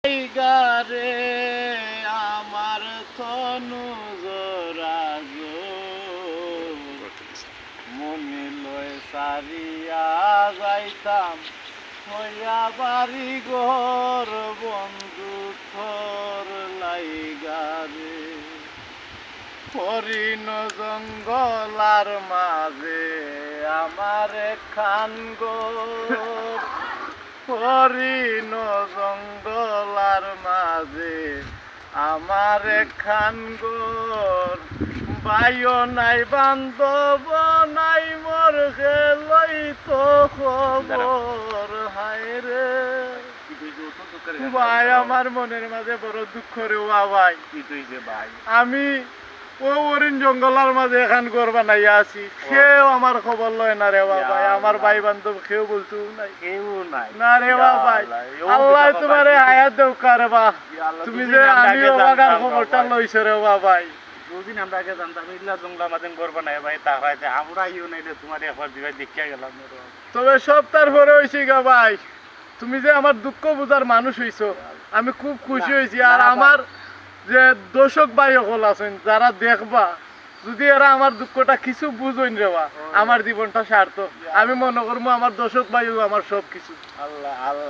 গারে আমার তনু জরাজ মনে লয় সারিয়া যাইতাম হইয়া বাড়ি ঘর বন্ধু থর লাইগারে হরিণ জঙ্গলার মাঝে আমার খান গো হরিণ জঙ্গলার মাঝে আমার খান গোর বাইও নাই বান্ধব নাই মোর খেলই তো খবর হায় রে ভাই আমার মনের মাঝে বড় দুঃখ রে ভাই ভাই আমি ও হরিণ জঙ্গলার মাঝে এখান ঘর বানাইয়া আছি কেউ আমার খবর লয় না রে ভাই আমার ভাই বান্ধব কেউ বলতো নাই কেউ নাই না রে ভাই আল্লাহ তোমারে হায়াত দেও কারে বা তুমি যে আমি ওগার খবরটা লইছো রে ভাই দুদিন আমরা আগে জানতাম ইল্লা জঙ্গলা মাঝে ঘর বানাই ভাই তাহলে আমরা ইউ নাইলে তোমার একবার বিবাহ দেখিয়া গেলাম তবে সব তারপরে হইছে গা ভাই তুমি যে আমার দুঃখ বুঝার মানুষ হইছো আমি খুব খুশি হয়েছি আর আমার যে দর্শক ভাই সকল আছেন যারা দেখবা যদি এরা আমার দুঃখটা কিছু বুঝইন রেবা আমার জীবনটা সার্থক আমি মনে করবো আমার দর্শক ভাই আমার সব কিছু আল্লাহ আল্লাহ।